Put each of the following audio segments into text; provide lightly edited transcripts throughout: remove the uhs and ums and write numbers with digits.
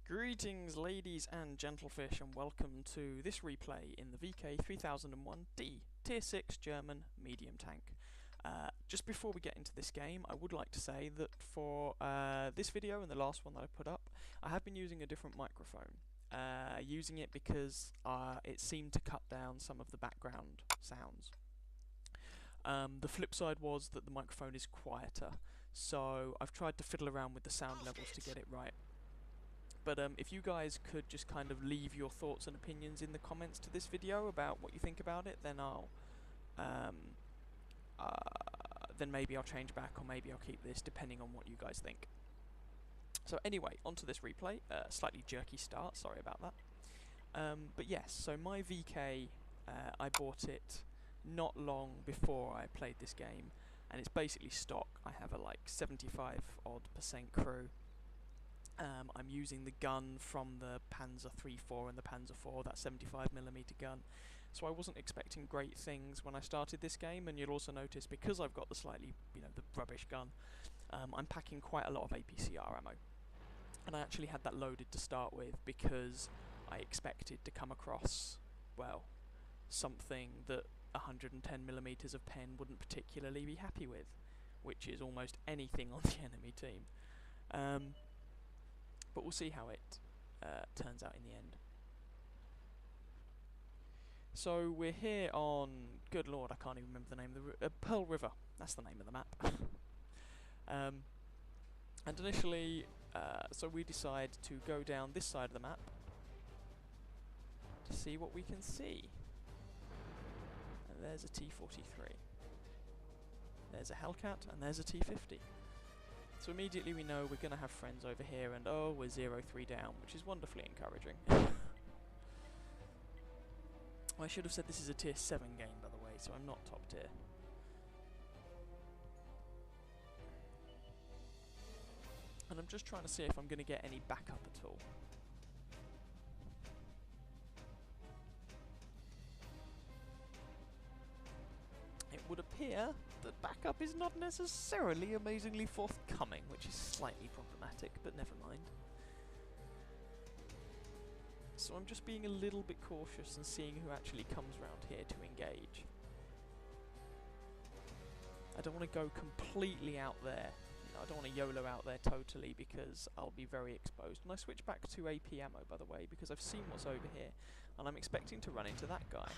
Greetings ladies and gentlefish, and welcome to this replay in the VK3001D Tier 6 German medium tank. Just before we get into this game, I would like to say that for this video and the last one that I put up, I have been using a different microphone. Using it because it seemed to cut down some of the background sounds. The flip side was that the microphone is quieter, so I've tried to fiddle around with the sound levels to get it right. But if you guys could just kind of leave your thoughts and opinions in the comments to this video about what you think about it, then then maybe I'll change back, or maybe I'll keep this, depending on what you guys think. So anyway, onto this replay. Slightly jerky start, sorry about that. But yes, so my VK, I bought it not long before I played this game, and it's basically stock. I have a like 75% crew. I'm using the gun from the Panzer 3-4 and the Panzer 4, that 75mm gun. So I wasn't expecting great things when I started this game, and you'll also notice, because I've got the slightly, the rubbish gun, I'm packing quite a lot of APCR ammo. And I actually had that loaded to start with because I expected to come across, well, something that 110mm of pen wouldn't particularly be happy with, which is almost anything on the enemy team. But we'll see how it turns out in the end. So we're here on, good lord, I can't even remember the name of the Pearl River. That's the name of the map. And initially, so we decide to go down this side of the map to see what we can see. And there's a T-43. There's a Hellcat, and there's a T-50. So immediately we know we're going to have friends over here, and oh, we're 0-3 down, which is wonderfully encouraging. I should have said this is a tier 7 game, by the way, so I'm not top tier. And I'm just trying to see if I'm going to get any backup at all. It would appear that backup is not necessarily amazingly forthcoming, which is slightly problematic, but never mind. So I'm just being a little bit cautious and seeing who actually comes round here to engage. I don't want to go completely out there. I don't want to YOLO out there totally, because I'll be very exposed. And I switch back to AP ammo, by the way, because I've seen what's over here, and I'm expecting to run into that guy,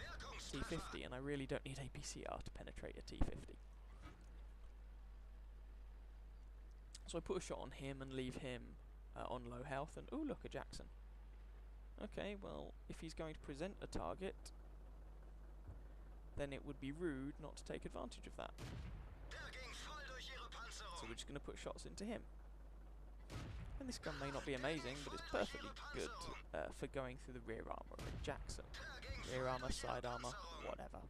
T-50, and I really don't need APCR to penetrate a T-50. So I put a shot on him and leave him on low health, and ooh, look, a Jackson. Okay, well, if he's going to present a target, then it would be rude not to take advantage of that. So we're just going to put shots into him. And this gun may not be amazing, but it's perfectly good for going through the rear armour of a Jackson. Rear armour, side armour, whatever.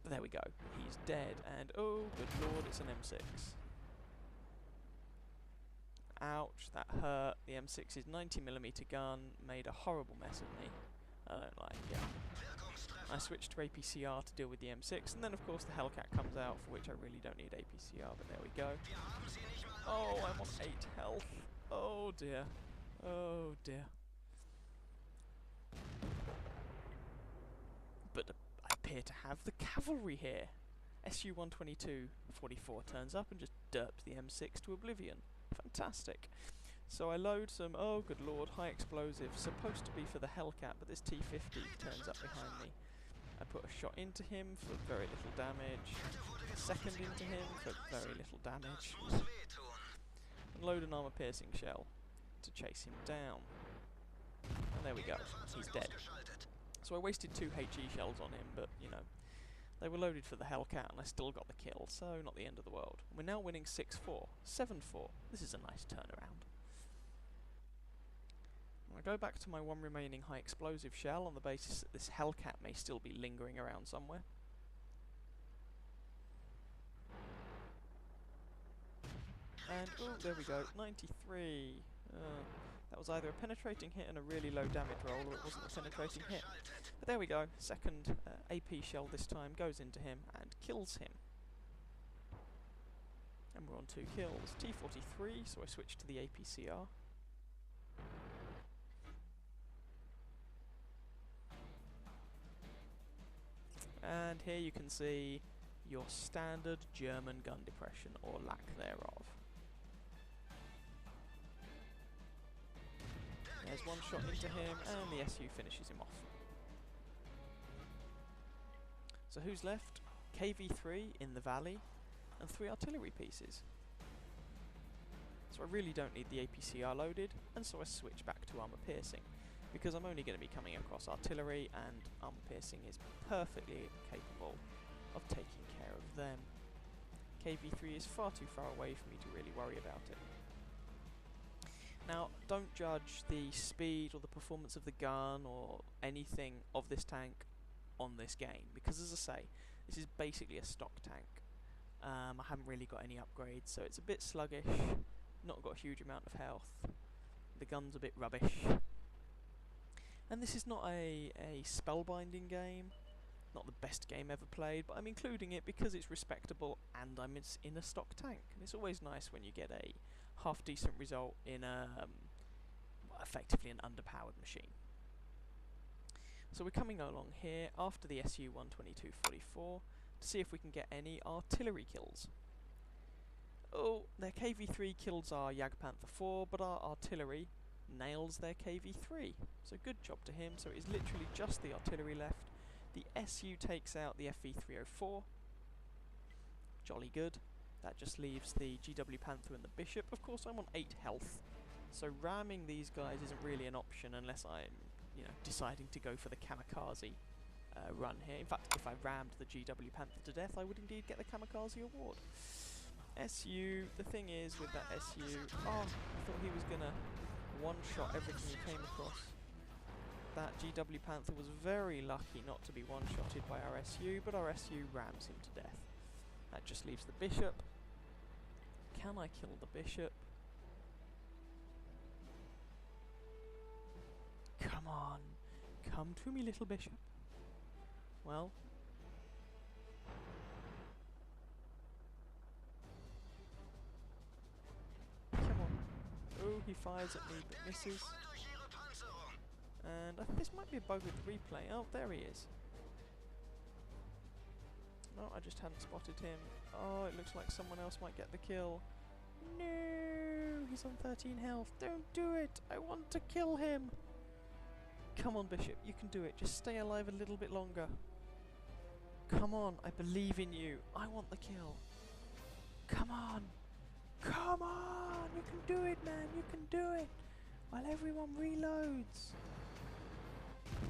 But there we go. He's dead, and oh, good lord, it's an M6. Ouch, that hurt. The M6's 90mm gun made a horrible mess of me. I don't like it. I switched to APCR to deal with the M6, and then of course the Hellcat comes out, for which I really don't need APCR, but there we go. Oh, I'm on 8 health. Oh dear. Oh dear. But I appear to have the cavalry here. SU-122-44 turns up and just derps the M6 to oblivion. Fantastic. So I load some, oh good lord, high explosive, supposed to be for the Hellcat, but this T-50 turns up behind me. I put a shot into him for very little damage, a second into him for very little damage, and load an armour-piercing shell to chase him down. And there we go, he's dead. So I wasted 2 HE shells on him, but, they were loaded for the Hellcat, and I still got the kill, so not the end of the world. We're now winning 6-4, 7-4. This is a nice turnaround. I go back to my one remaining high explosive shell on the basis that this Hellcat may still be lingering around somewhere. And, oh, there we go, 93. That was either a penetrating hit and a really low damage roll, or it wasn't a penetrating hit. But there we go, second AP shell this time goes into him and kills him. And we're on 2 kills. T-43, so I switch to the APCR. stand here, you can see your standard German gun depression, or lack thereof. There's one shot into him, and the SU finishes him off. So who's left? KV3 in the valley, and 3 artillery pieces. So I really don't need the APCR loaded, and so I switch back to armor piercing, because I'm only going to be coming across artillery, and armor piercing is perfectly capable of taking care of them. KV3 is far too far away for me to really worry about it. Now, don't judge the speed or the performance of the gun or anything of this tank on this game, because as I say, this is basically a stock tank. I haven't really got any upgrades, so it's a bit sluggish, not got a huge amount of health, the gun's a bit rubbish. And this is not a spellbinding game, not the best game ever played, but I'm including it because it's respectable and I'm in a stock tank. And it's always nice when you get a half decent result in effectively an underpowered machine. So we're coming along here after the SU-122-44 to see if we can get any artillery kills. Oh, their KV-3 kills our Jagdpanther 4, but our artillery nails their KV-3. So good job to him. So it is literally just the artillery left. The SU takes out the FV-304. Jolly good. That just leaves the GW Panther and the Bishop. Of course, I'm on 8 health, so ramming these guys isn't really an option unless I'm, deciding to go for the kamikaze run here. In fact, if I rammed the GW Panther to death, I would indeed get the kamikaze award. SU, the thing is with that SU, I thought he was gonna one-shot everything he came across. That GW Panther was very lucky not to be one-shotted by our SU, but our SU rams him to death. That just leaves the Bishop. Can I kill the Bishop? Come on. Come to me, little Bishop. Well. Come on. Oh, he fires at me but misses. And I think this might be a bug with the replay. Oh, there he is. No, I just hadn't spotted him. Oh, it looks like someone else might get the kill. No, he's on 13 health. Don't do it. I want to kill him. Come on, Bishop. You can do it. Just stay alive a little bit longer. Come on. I believe in you. I want the kill. Come on. Come on. You can do it, man. You can do it. While everyone reloads.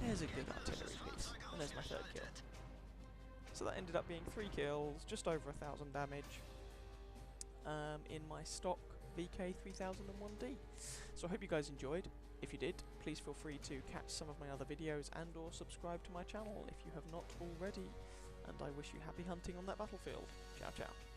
There's a good artillery piece. And there's my 3rd kill. So that ended up being 3 kills, just over 1,000 damage, in my stock VK 3001D. So I hope you guys enjoyed. If you did, please feel free to catch some of my other videos and or subscribe to my channel if you have not already. And I wish you happy hunting on that battlefield. Ciao, ciao.